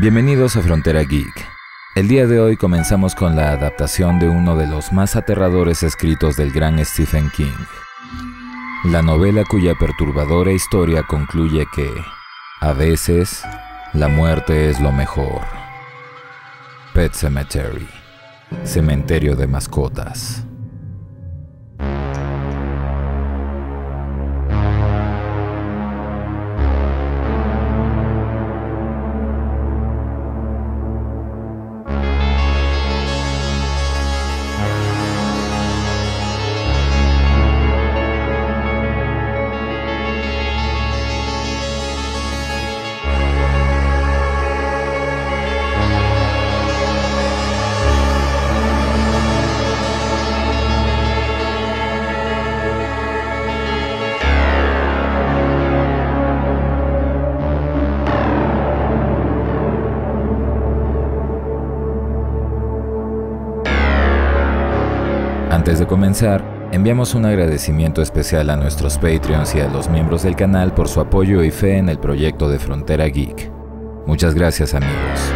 Bienvenidos a Frontera Geek. El día de hoy comenzamos con la adaptación de uno de los más aterradores escritos del gran Stephen King. La novela cuya perturbadora historia concluye que, a veces, la muerte es lo mejor. Pet Sematary, Cementerio de Mascotas. Antes de comenzar, enviamos un agradecimiento especial a nuestros Patreons y a los miembros del canal por su apoyo y fe en el proyecto de Frontera Geek. Muchas gracias, amigos.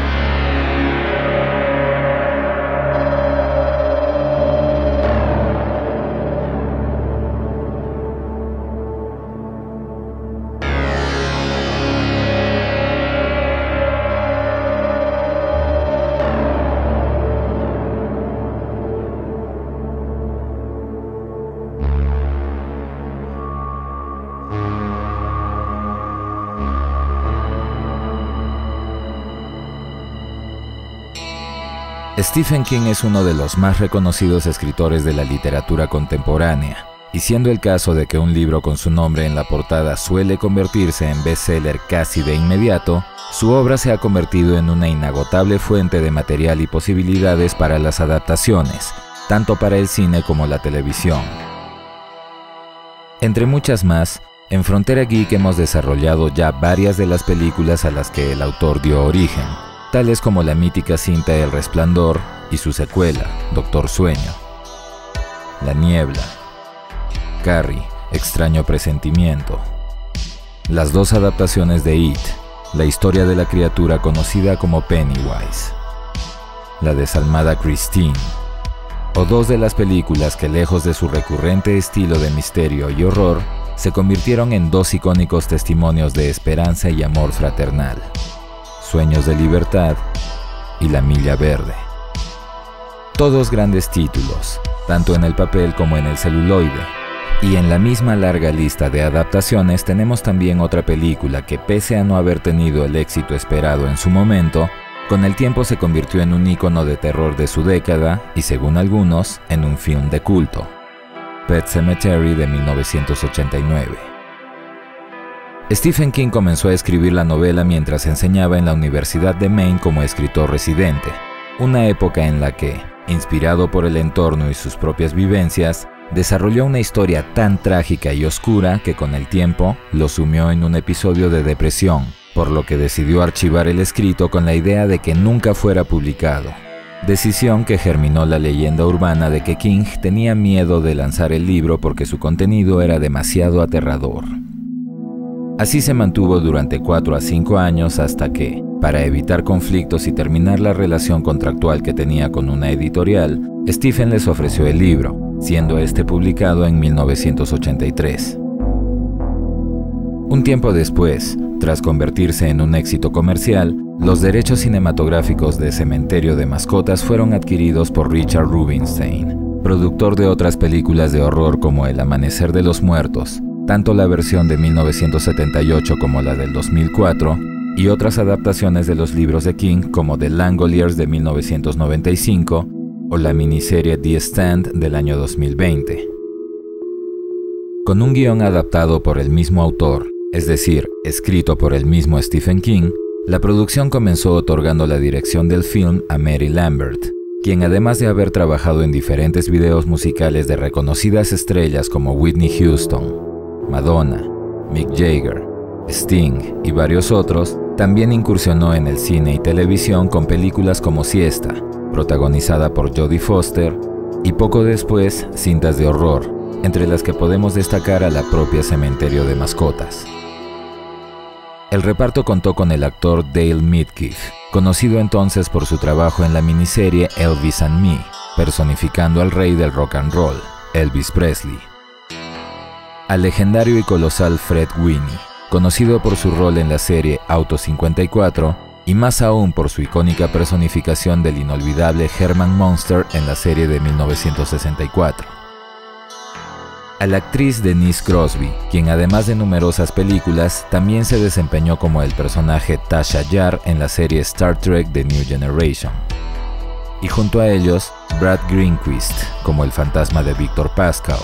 Stephen King es uno de los más reconocidos escritores de la literatura contemporánea, y siendo el caso de que un libro con su nombre en la portada suele convertirse en bestseller casi de inmediato, su obra se ha convertido en una inagotable fuente de material y posibilidades para las adaptaciones, tanto para el cine como la televisión. Entre muchas más, en Frontera Geek hemos desarrollado ya varias de las películas a las que el autor dio origen, tales como la mítica cinta El Resplandor y su secuela, Doctor Sueño, La Niebla, Carrie, Extraño Presentimiento, las dos adaptaciones de It, la historia de la criatura conocida como Pennywise, la desalmada Christine, o dos de las películas que, lejos de su recurrente estilo de misterio y horror, se convirtieron en dos icónicos testimonios de esperanza y amor fraternal: Sueños de Libertad y La Milla Verde. Todos grandes títulos, tanto en el papel como en el celuloide. Y en la misma larga lista de adaptaciones tenemos también otra película que, pese a no haber tenido el éxito esperado en su momento, con el tiempo se convirtió en un ícono de terror de su década y, según algunos, en un film de culto: Pet Sematary de 1989. Stephen King comenzó a escribir la novela mientras enseñaba en la Universidad de Maine como escritor residente, una época en la que, inspirado por el entorno y sus propias vivencias, desarrolló una historia tan trágica y oscura que con el tiempo lo sumió en un episodio de depresión, por lo que decidió archivar el escrito con la idea de que nunca fuera publicado. Decisión que germinó la leyenda urbana de que King tenía miedo de lanzar el libro porque su contenido era demasiado aterrador. Así se mantuvo durante 4 a 5 años hasta que, para evitar conflictos y terminar la relación contractual que tenía con una editorial, Stephen les ofreció el libro, siendo este publicado en 1983. Un tiempo después, tras convertirse en un éxito comercial, los derechos cinematográficos de Cementerio de Mascotas fueron adquiridos por Richard Rubinstein, productor de otras películas de horror como El Amanecer de los Muertos, tanto la versión de 1978 como la del 2004, y otras adaptaciones de los libros de King como The Langoliers de 1995 o la miniserie The Stand del año 2020. Con un guión adaptado por el mismo autor, es decir, escrito por el mismo Stephen King, la producción comenzó otorgando la dirección del film a Mary Lambert, quien, además de haber trabajado en diferentes videos musicales de reconocidas estrellas como Whitney Houston, Madonna, Mick Jagger, Sting y varios otros, también incursionó en el cine y televisión con películas como Siesta, protagonizada por Jodie Foster, y poco después cintas de horror, entre las que podemos destacar a la propia Cementerio de Mascotas. El reparto contó con el actor Dale Midkiff conocido entonces por su trabajo en la miniserie Elvis and Me, personificando al rey del rock and roll, Elvis Presley. Al legendario y colosal Fred Winnie, conocido por su rol en la serie Auto 54 y más aún por su icónica personificación del inolvidable Herman Munster en la serie de 1964. A la actriz Denise Crosby, quien además de numerosas películas, también se desempeñó como el personaje Tasha Yar en la serie Star Trek The New Generation. Y junto a ellos, Brad Greenquist, como el fantasma de Victor Pascal.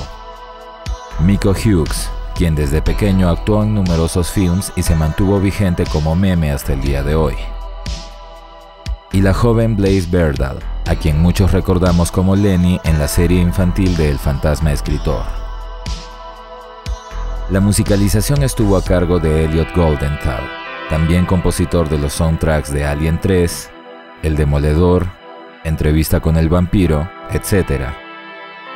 Miko Hughes, quien desde pequeño actuó en numerosos films y se mantuvo vigente como meme hasta el día de hoy. Y la joven Blaise Berdal, a quien muchos recordamos como Lenny en la serie infantil de El fantasma escritor. La musicalización estuvo a cargo de Elliot Goldenthal, también compositor de los soundtracks de Alien 3, El Demoledor, Entrevista con el vampiro, etc.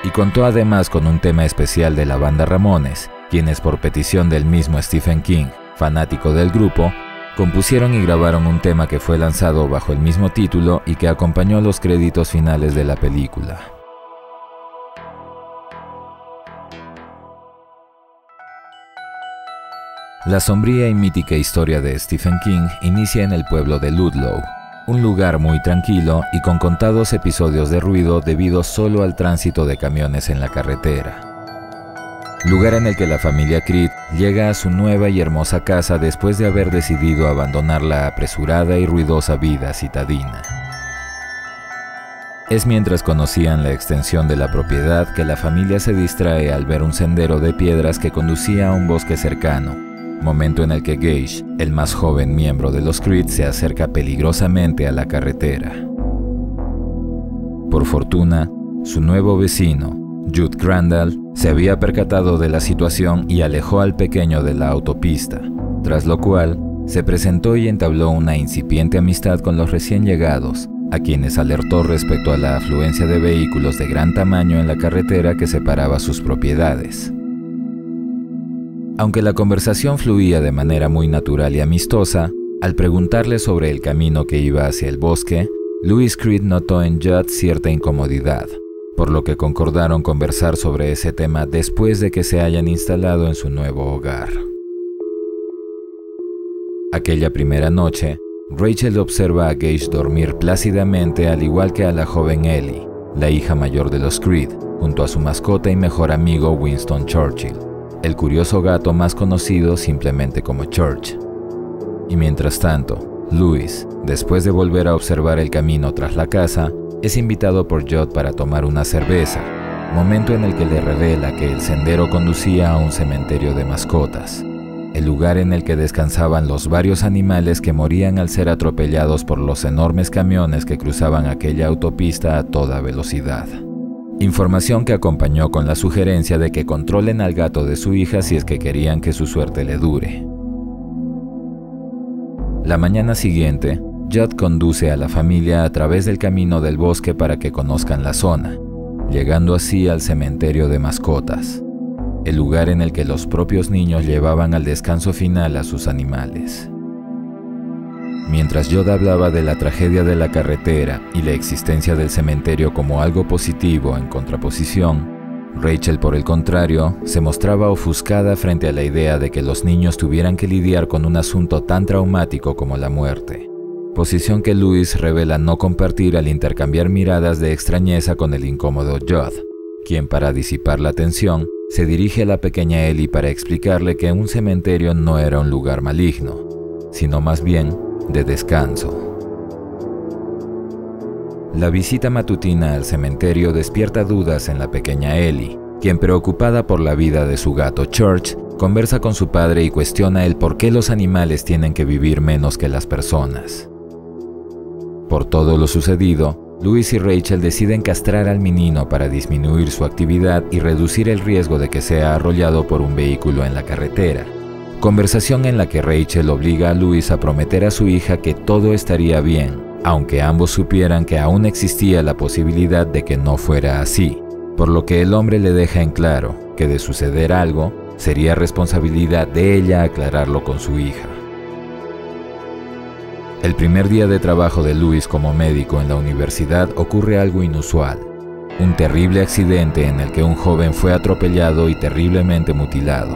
Y contó además con un tema especial de la banda Ramones, quienes por petición del mismo Stephen King, fanático del grupo, compusieron y grabaron un tema que fue lanzado bajo el mismo título y que acompañó los créditos finales de la película. La sombría y mítica historia de Stephen King inicia en el pueblo de Ludlow, un lugar muy tranquilo y con contados episodios de ruido debido solo al tránsito de camiones en la carretera. Lugar en el que la familia Creed llega a su nueva y hermosa casa después de haber decidido abandonar la apresurada y ruidosa vida citadina. Es mientras conocían la extensión de la propiedad que la familia se distrae al ver un sendero de piedras que conducía a un bosque cercano, momento en el que Gage, el más joven miembro de los Creed, se acerca peligrosamente a la carretera. Por fortuna, su nuevo vecino, Jude Crandall, se había percatado de la situación y alejó al pequeño de la autopista, tras lo cual se presentó y entabló una incipiente amistad con los recién llegados, a quienes alertó respecto a la afluencia de vehículos de gran tamaño en la carretera que separaba sus propiedades. Aunque la conversación fluía de manera muy natural y amistosa, al preguntarle sobre el camino que iba hacia el bosque, Louis Creed notó en Judd cierta incomodidad, por lo que concordaron conversar sobre ese tema después de que se hayan instalado en su nuevo hogar. Aquella primera noche, Rachel observa a Gage dormir plácidamente al igual que a la joven Ellie, la hija mayor de los Creed, junto a su mascota y mejor amigo Winston Churchill, el curioso gato más conocido simplemente como Church. Y mientras tanto, Louis, después de volver a observar el camino tras la casa, es invitado por Judd para tomar una cerveza, momento en el que le revela que el sendero conducía a un cementerio de mascotas, el lugar en el que descansaban los varios animales que morían al ser atropellados por los enormes camiones que cruzaban aquella autopista a toda velocidad. Información que acompañó con la sugerencia de que controlen al gato de su hija si es que querían que su suerte le dure. La mañana siguiente, Judd conduce a la familia a través del camino del bosque para que conozcan la zona, llegando así al cementerio de mascotas, el lugar en el que los propios niños llevaban al descanso final a sus animales. Mientras Judd hablaba de la tragedia de la carretera y la existencia del cementerio como algo positivo en contraposición, Rachel, por el contrario, se mostraba ofuscada frente a la idea de que los niños tuvieran que lidiar con un asunto tan traumático como la muerte, posición que Louis revela no compartir al intercambiar miradas de extrañeza con el incómodo Judd, quien, para disipar la tensión, se dirige a la pequeña Ellie para explicarle que un cementerio no era un lugar maligno, sino más bien de descanso. La visita matutina al cementerio despierta dudas en la pequeña Ellie, quien, preocupada por la vida de su gato Church, conversa con su padre y cuestiona el por qué los animales tienen que vivir menos que las personas. Por todo lo sucedido, Louis y Rachel deciden castrar al menino para disminuir su actividad y reducir el riesgo de que sea arrollado por un vehículo en la carretera. Conversación en la que Rachel obliga a Louis a prometer a su hija que todo estaría bien, aunque ambos supieran que aún existía la posibilidad de que no fuera así, por lo que el hombre le deja en claro que de suceder algo, sería responsabilidad de ella aclararlo con su hija. El primer día de trabajo de Louis como médico en la universidad ocurre algo inusual. Un terrible accidente en el que un joven fue atropellado y terriblemente mutilado.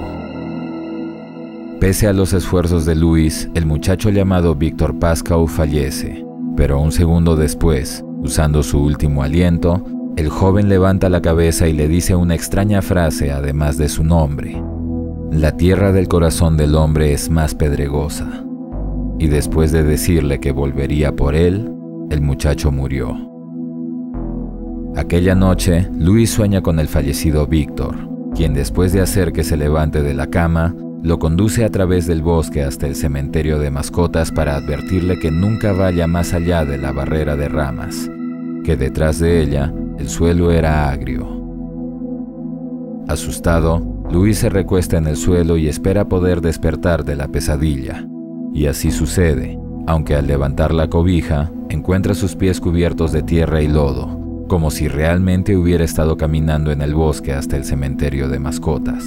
Pese a los esfuerzos de Louis, el muchacho llamado Victor Pascoe fallece, pero un segundo después, usando su último aliento, el joven levanta la cabeza y le dice una extraña frase además de su nombre. La tierra del corazón del hombre es más pedregosa. Y después de decirle que volvería por él, el muchacho murió. Aquella noche, Louis sueña con el fallecido Victor, quien después de hacer que se levante de la cama, lo conduce a través del bosque hasta el cementerio de mascotas para advertirle que nunca vaya más allá de la barrera de ramas, que detrás de ella el suelo era agrio. Asustado, Louis se recuesta en el suelo y espera poder despertar de la pesadilla. Y así sucede, aunque al levantar la cobija, encuentra sus pies cubiertos de tierra y lodo, como si realmente hubiera estado caminando en el bosque hasta el cementerio de mascotas.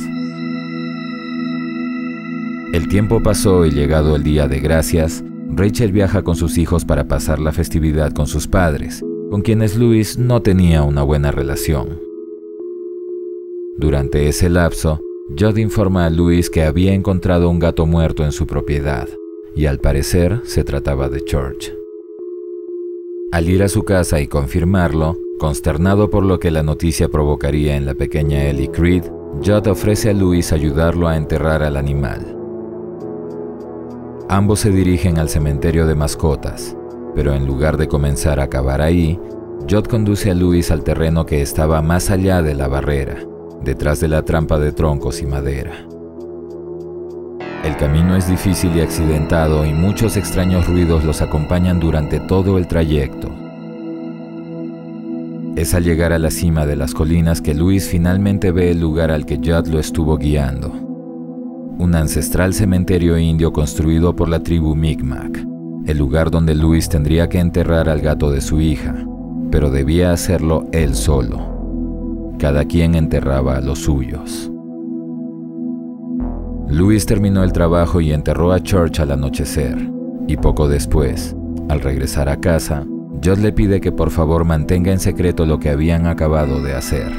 El tiempo pasó y llegado el día de gracias, Rachel viaja con sus hijos para pasar la festividad con sus padres, con quienes Louis no tenía una buena relación. Durante ese lapso, Judd informa a Louis que había encontrado un gato muerto en su propiedad, y al parecer se trataba de Church. Al ir a su casa y confirmarlo, consternado por lo que la noticia provocaría en la pequeña Ellie Creed, Judd ofrece a Louis ayudarlo a enterrar al animal. Ambos se dirigen al cementerio de mascotas, pero en lugar de comenzar a cavar ahí, Judd conduce a Louis al terreno que estaba más allá de la barrera, detrás de la trampa de troncos y madera. El camino es difícil y accidentado y muchos extraños ruidos los acompañan durante todo el trayecto. Es al llegar a la cima de las colinas que Louis finalmente ve el lugar al que Judd lo estuvo guiando. Un ancestral cementerio indio construido por la tribu Mi'kmaq, el lugar donde Louis tendría que enterrar al gato de su hija, pero debía hacerlo él solo. Cada quien enterraba a los suyos. Louis terminó el trabajo y enterró a Church al anochecer, y poco después, al regresar a casa, Judd le pide que por favor mantenga en secreto lo que habían acabado de hacer,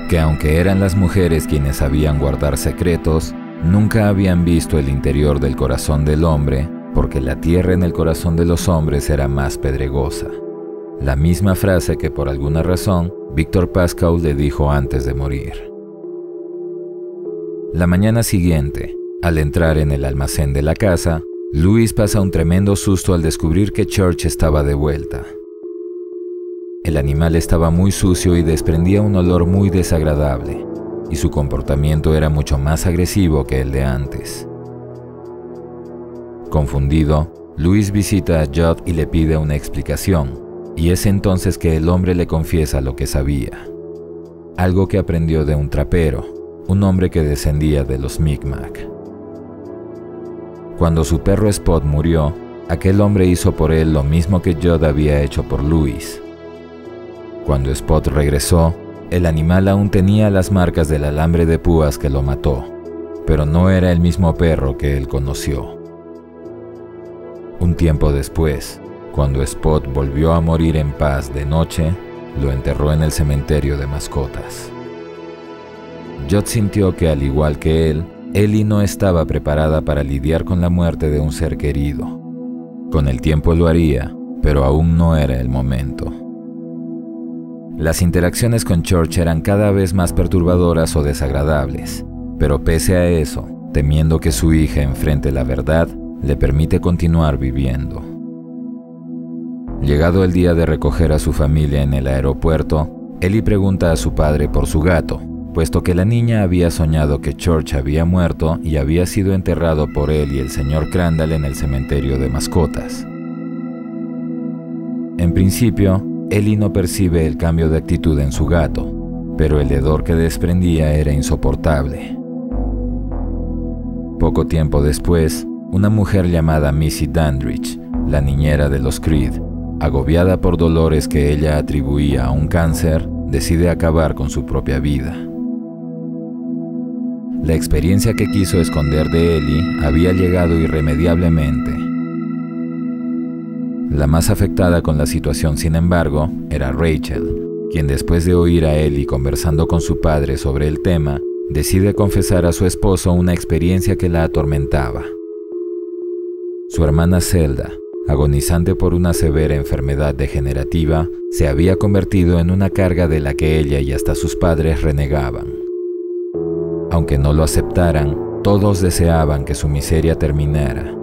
que aunque eran las mujeres quienes sabían guardar secretos, nunca habían visto el interior del corazón del hombre, porque la tierra en el corazón de los hombres era más pedregosa. La misma frase que por alguna razón Victor Pascoe le dijo antes de morir. La mañana siguiente, al entrar en el almacén de la casa, Louis pasa un tremendo susto al descubrir que Church estaba de vuelta. El animal estaba muy sucio y desprendía un olor muy desagradable, y su comportamiento era mucho más agresivo que el de antes. Confundido, Louis visita a Judd y le pide una explicación, y es entonces que el hombre le confiesa lo que sabía. Algo que aprendió de un trapero, un hombre que descendía de los Mi'kmaq. Cuando su perro Spot murió, aquel hombre hizo por él lo mismo que Judd había hecho por Louis. Cuando Spot regresó, el animal aún tenía las marcas del alambre de púas que lo mató, pero no era el mismo perro que él conoció. Un tiempo después, cuando Spot volvió a morir en paz de noche, lo enterró en el cementerio de mascotas. Judd sintió que, al igual que él, Ellie no estaba preparada para lidiar con la muerte de un ser querido. Con el tiempo lo haría, pero aún no era el momento. Las interacciones con Church eran cada vez más perturbadoras o desagradables, pero pese a eso, temiendo que su hija enfrente la verdad, le permite continuar viviendo. Llegado el día de recoger a su familia en el aeropuerto, Ellie pregunta a su padre por su gato, puesto que la niña había soñado que Church había muerto y había sido enterrado por él y el señor Crandall en el cementerio de mascotas. En principio, Ellie no percibe el cambio de actitud en su gato, pero el hedor que desprendía era insoportable. Poco tiempo después, una mujer llamada Missy Dandridge, la niñera de los Creed, agobiada por dolores que ella atribuía a un cáncer, decide acabar con su propia vida. La experiencia que quiso esconder de Ellie había llegado irremediablemente. La más afectada con la situación, sin embargo, era Rachel, quien después de oír a Ellie conversando con su padre sobre el tema, decide confesar a su esposo una experiencia que la atormentaba. Su hermana Zelda, agonizante por una severa enfermedad degenerativa, se había convertido en una carga de la que ella y hasta sus padres renegaban. Aunque no lo aceptaran, todos deseaban que su miseria terminara,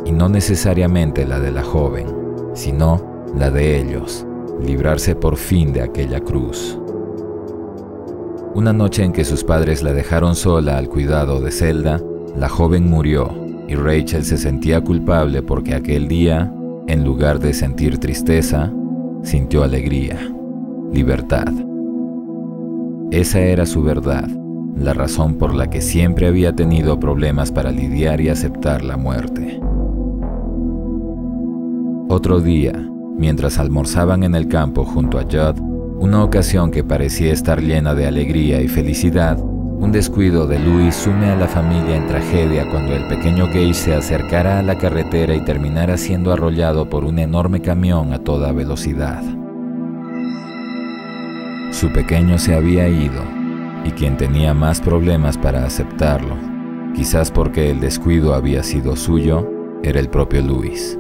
y no necesariamente la de la joven, sino la de ellos, librarse por fin de aquella cruz. Una noche en que sus padres la dejaron sola al cuidado de Zelda, la joven murió y Rachel se sentía culpable porque aquel día, en lugar de sentir tristeza, sintió alegría, libertad. Esa era su verdad, la razón por la que siempre había tenido problemas para lidiar y aceptar la muerte. Otro día, mientras almorzaban en el campo junto a Judd, una ocasión que parecía estar llena de alegría y felicidad, un descuido de Louis sume a la familia en tragedia cuando el pequeño Gage se acercara a la carretera y terminara siendo arrollado por un enorme camión a toda velocidad. Su pequeño se había ido, y quien tenía más problemas para aceptarlo, quizás porque el descuido había sido suyo, era el propio Louis.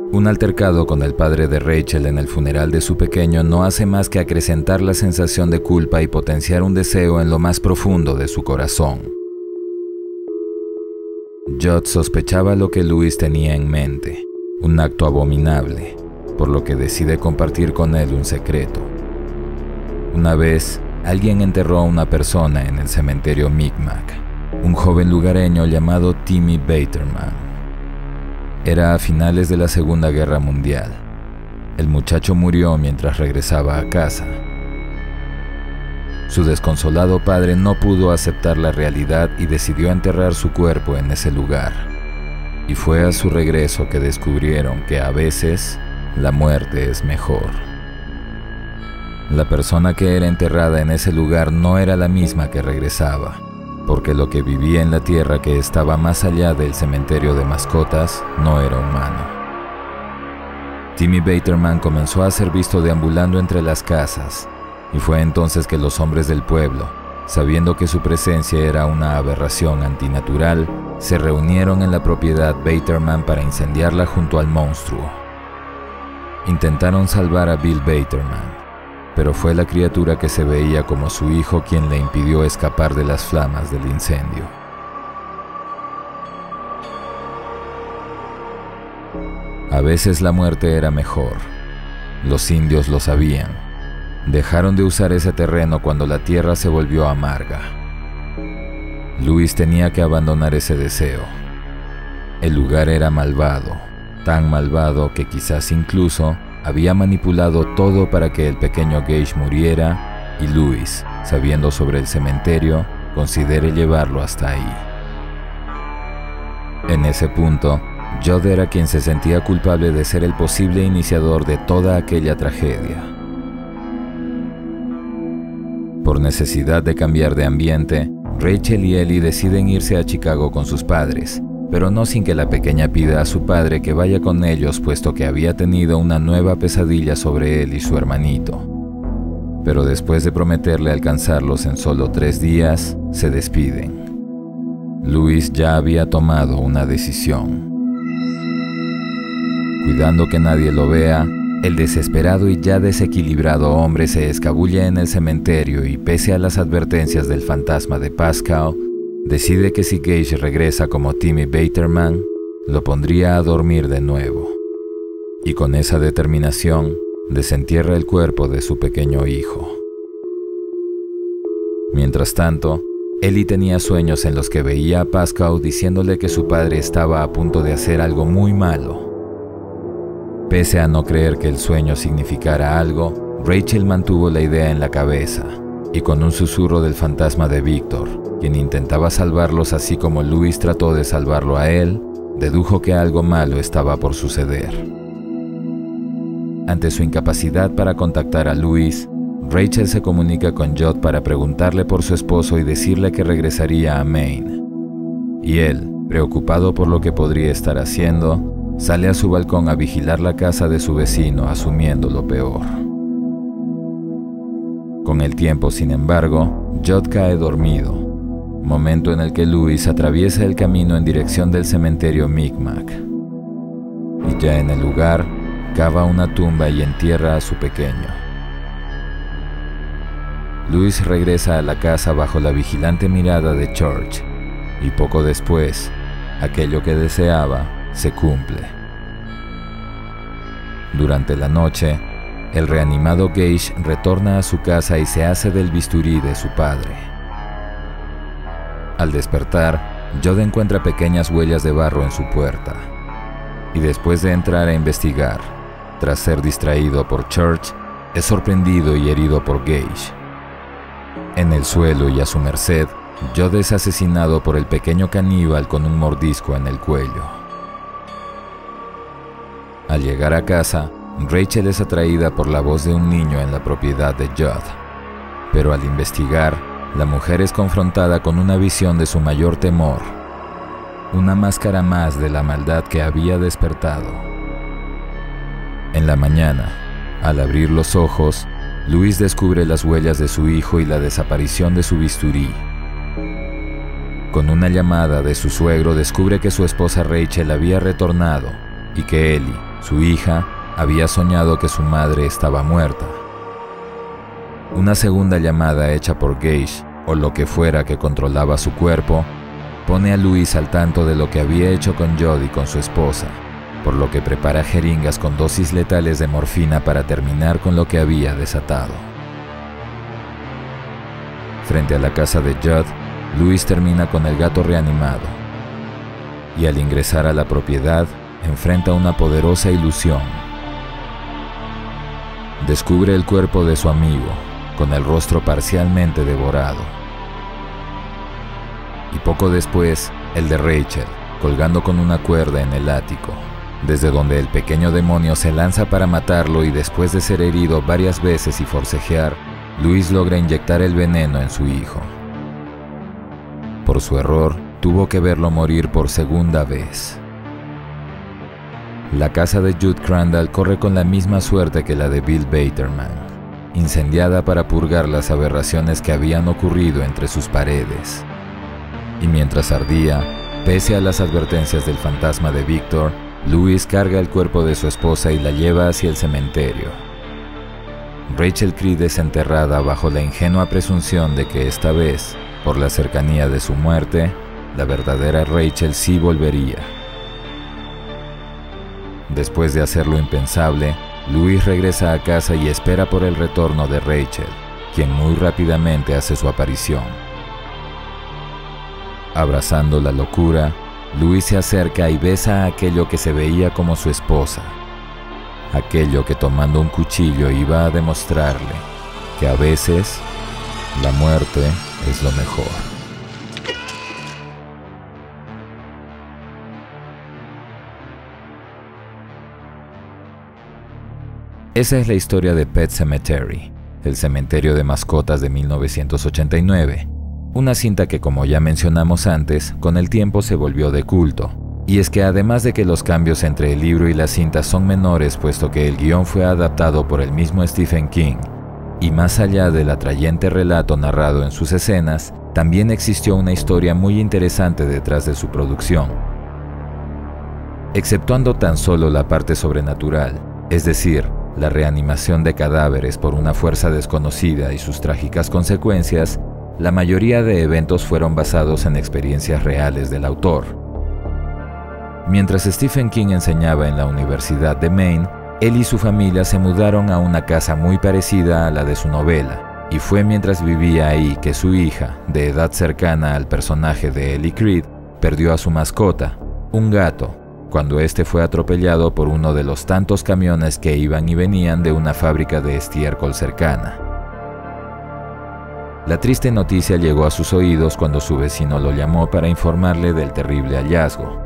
Un altercado con el padre de Rachel en el funeral de su pequeño no hace más que acrecentar la sensación de culpa y potenciar un deseo en lo más profundo de su corazón. Judd sospechaba lo que Louis tenía en mente, un acto abominable, por lo que decide compartir con él un secreto. Una vez, alguien enterró a una persona en el cementerio Micmac, un joven lugareño llamado Timmy Baterman. Era a finales de la Segunda Guerra Mundial. El muchacho murió mientras regresaba a casa. Su desconsolado padre no pudo aceptar la realidad y decidió enterrar su cuerpo en ese lugar. Y fue a su regreso que descubrieron que a veces la muerte es mejor. La persona que era enterrada en ese lugar no era la misma que regresaba, porque lo que vivía en la tierra que estaba más allá del cementerio de mascotas no era humano. Timmy Baterman comenzó a ser visto deambulando entre las casas, y fue entonces que los hombres del pueblo, sabiendo que su presencia era una aberración antinatural, se reunieron en la propiedad Baterman para incendiarla junto al monstruo. Intentaron salvar a Bill Baterman, pero fue la criatura que se veía como su hijo quien le impidió escapar de las flamas del incendio. A veces la muerte era mejor. Los indios lo sabían. Dejaron de usar ese terreno cuando la tierra se volvió amarga. Louis tenía que abandonar ese deseo. El lugar era malvado, tan malvado que quizás incluso había manipulado todo para que el pequeño Gage muriera y Louis, sabiendo sobre el cementerio, considere llevarlo hasta ahí. En ese punto, Judd era quien se sentía culpable de ser el posible iniciador de toda aquella tragedia. Por necesidad de cambiar de ambiente, Rachel y Ellie deciden irse a Chicago con sus padres, pero no sin que la pequeña pida a su padre que vaya con ellos puesto que había tenido una nueva pesadilla sobre él y su hermanito. Pero después de prometerle alcanzarlos en solo 3 días, se despiden. Louis ya había tomado una decisión. Cuidando que nadie lo vea, el desesperado y ya desequilibrado hombre se escabulle en el cementerio y pese a las advertencias del fantasma de Pascal, decide que si Gage regresa como Timmy Baterman, lo pondría a dormir de nuevo. Y con esa determinación, desentierra el cuerpo de su pequeño hijo. Mientras tanto, Ellie tenía sueños en los que veía a Pascal diciéndole que su padre estaba a punto de hacer algo muy malo. Pese a no creer que el sueño significara algo, Rachel mantuvo la idea en la cabeza, y con un susurro del fantasma de Victor, quien intentaba salvarlos así como Louis trató de salvarlo a él, dedujo que algo malo estaba por suceder. Ante su incapacidad para contactar a Louis, Rachel se comunica con Judd para preguntarle por su esposo y decirle que regresaría a Maine. Y él, preocupado por lo que podría estar haciendo, sale a su balcón a vigilar la casa de su vecino, asumiendo lo peor. Con el tiempo, sin embargo, Judd cae dormido, momento en el que Louis atraviesa el camino en dirección del cementerio Micmac. Y ya en el lugar, cava una tumba y entierra a su pequeño. Louis regresa a la casa bajo la vigilante mirada de Church, y poco después, aquello que deseaba se cumple. Durante la noche, el reanimado Gage retorna a su casa y se hace del bisturí de su padre. Al despertar, Judd encuentra pequeñas huellas de barro en su puerta, y después de entrar a investigar, tras ser distraído por Church, es sorprendido y herido por Gage. En el suelo y a su merced, Judd es asesinado por el pequeño caníbal con un mordisco en el cuello. Al llegar a casa, Rachel es atraída por la voz de un niño en la propiedad de Judd, pero al investigar, la mujer es confrontada con una visión de su mayor temor, una máscara más de la maldad que había despertado. En la mañana, al abrir los ojos, Louis descubre las huellas de su hijo y la desaparición de su bisturí. Con una llamada de su suegro descubre que su esposa Rachel había retornado y que Ellie, su hija, había soñado que su madre estaba muerta. Una segunda llamada hecha por Gage, o lo que fuera que controlaba su cuerpo, pone a Louis al tanto de lo que había hecho con Judd y con su esposa, por lo que prepara jeringas con dosis letales de morfina para terminar con lo que había desatado. Frente a la casa de Judd, Louis termina con el gato reanimado, y al ingresar a la propiedad, enfrenta una poderosa ilusión. Descubre el cuerpo de su amigo, con el rostro parcialmente devorado. Y poco después, el de Rachel, colgando con una cuerda en el ático, desde donde el pequeño demonio se lanza para matarlo y después de ser herido varias veces y forcejear, Louis logra inyectar el veneno en su hijo. Por su error, tuvo que verlo morir por segunda vez. La casa de Judd Crandall corre con la misma suerte que la de Bill Baterman, incendiada para purgar las aberraciones que habían ocurrido entre sus paredes. Y mientras ardía, pese a las advertencias del fantasma de Victor, Louis carga el cuerpo de su esposa y la lleva hacia el cementerio. Rachel Creed es enterrada bajo la ingenua presunción de que esta vez, por la cercanía de su muerte, la verdadera Rachel sí volvería. Después de hacer lo impensable, Louis regresa a casa y espera por el retorno de Rachel, quien muy rápidamente hace su aparición. Abrazando la locura, Louis se acerca y besa a aquello que se veía como su esposa, aquello que tomando un cuchillo iba a demostrarle que a veces la muerte es lo mejor. Esa es la historia de Pet Sematary, el cementerio de mascotas de 1989, una cinta que, como ya mencionamos antes, con el tiempo se volvió de culto. Y es que además de que los cambios entre el libro y la cinta son menores puesto que el guión fue adaptado por el mismo Stephen King, y más allá del atrayente relato narrado en sus escenas, también existió una historia muy interesante detrás de su producción. Exceptuando tan solo la parte sobrenatural, es decir, la reanimación de cadáveres por una fuerza desconocida y sus trágicas consecuencias, la mayoría de eventos fueron basados en experiencias reales del autor. Mientras Stephen King enseñaba en la Universidad de Maine, él y su familia se mudaron a una casa muy parecida a la de su novela, y fue mientras vivía ahí que su hija, de edad cercana al personaje de Ellie Creed, perdió a su mascota, un gato, cuando este fue atropellado por uno de los tantos camiones que iban y venían de una fábrica de estiércol cercana. La triste noticia llegó a sus oídos cuando su vecino lo llamó para informarle del terrible hallazgo.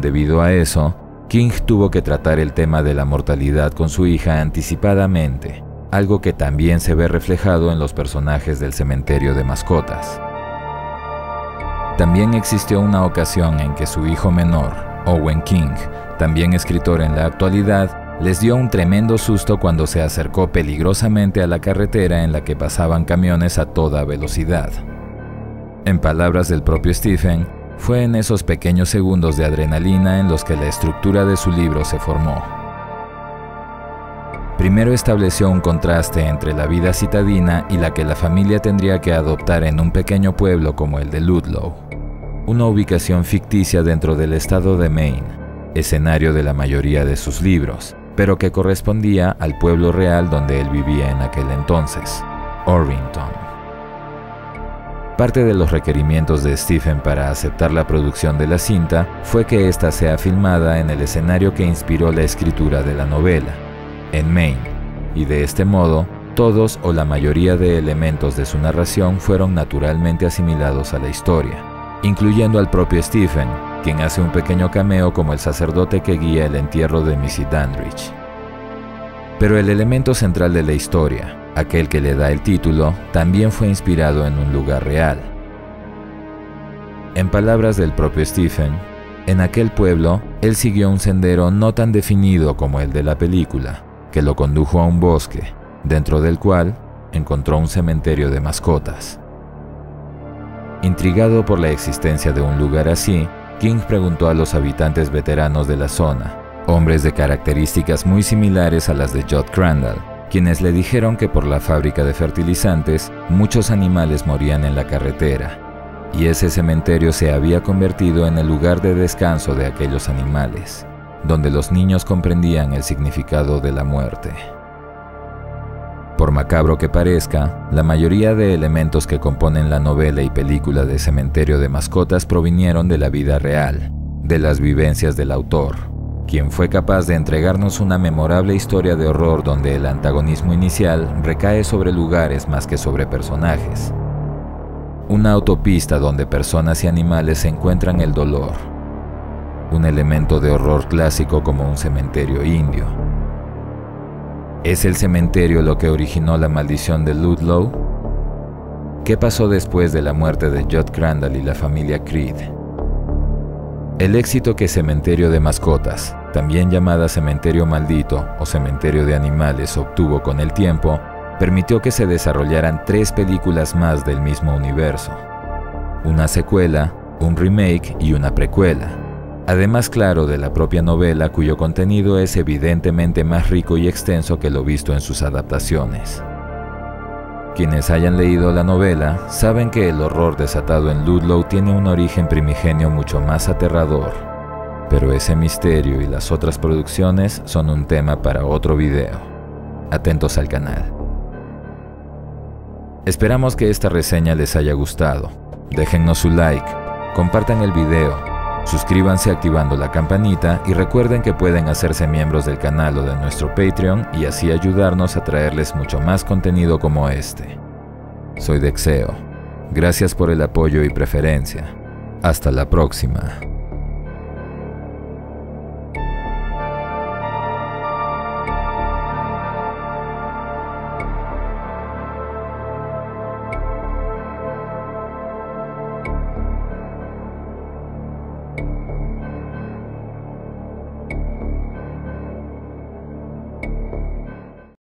Debido a eso, King tuvo que tratar el tema de la mortalidad con su hija anticipadamente, algo que también se ve reflejado en los personajes del cementerio de mascotas. También existió una ocasión en que su hijo menor, Owen King, también escritor en la actualidad, les dio un tremendo susto cuando se acercó peligrosamente a la carretera en la que pasaban camiones a toda velocidad. En palabras del propio Stephen, fue en esos pequeños segundos de adrenalina en los que la estructura de su libro se formó. Primero estableció un contraste entre la vida citadina y la que la familia tendría que adoptar en un pequeño pueblo como el de Ludlow, una ubicación ficticia dentro del estado de Maine, escenario de la mayoría de sus libros, pero que correspondía al pueblo real donde él vivía en aquel entonces, Orrington. Parte de los requerimientos de Stephen para aceptar la producción de la cinta fue que ésta sea filmada en el escenario que inspiró la escritura de la novela, en Maine, y de este modo, todos o la mayoría de elementos de su narración fueron naturalmente asimilados a la historia, incluyendo al propio Stephen, quien hace un pequeño cameo como el sacerdote que guía el entierro de Missy Dandridge. Pero el elemento central de la historia, aquel que le da el título, también fue inspirado en un lugar real. En palabras del propio Stephen, en aquel pueblo, él siguió un sendero no tan definido como el de la película, que lo condujo a un bosque, dentro del cual encontró un cementerio de mascotas. Intrigado por la existencia de un lugar así, King preguntó a los habitantes veteranos de la zona, hombres de características muy similares a las de Judd Crandall, quienes le dijeron que por la fábrica de fertilizantes, muchos animales morían en la carretera, y ese cementerio se había convertido en el lugar de descanso de aquellos animales, donde los niños comprendían el significado de la muerte. Por macabro que parezca, la mayoría de elementos que componen la novela y película de Cementerio de Mascotas provinieron de la vida real, de las vivencias del autor, quien fue capaz de entregarnos una memorable historia de horror donde el antagonismo inicial recae sobre lugares más que sobre personajes. Una autopista donde personas y animales se encuentran el dolor. Un elemento de horror clásico como un cementerio indio. ¿Es el cementerio lo que originó la maldición de Ludlow? ¿Qué pasó después de la muerte de Judd Crandall y la familia Creed? El éxito que Cementerio de Mascotas, también llamada Cementerio Maldito o Cementerio de Animales, obtuvo con el tiempo, permitió que se desarrollaran 3 películas más del mismo universo. Una secuela, un remake y una precuela. Además, claro, de la propia novela, cuyo contenido es evidentemente más rico y extenso que lo visto en sus adaptaciones. Quienes hayan leído la novela saben que el horror desatado en Ludlow tiene un origen primigenio mucho más aterrador, pero ese misterio y las otras producciones son un tema para otro video. Atentos al canal. Esperamos que esta reseña les haya gustado. Déjennos su like, compartan el video, suscríbanse activando la campanita y recuerden que pueden hacerse miembros del canal o de nuestro Patreon y así ayudarnos a traerles mucho más contenido como este. Soy Dexeo. Gracias por el apoyo y preferencia. Hasta la próxima.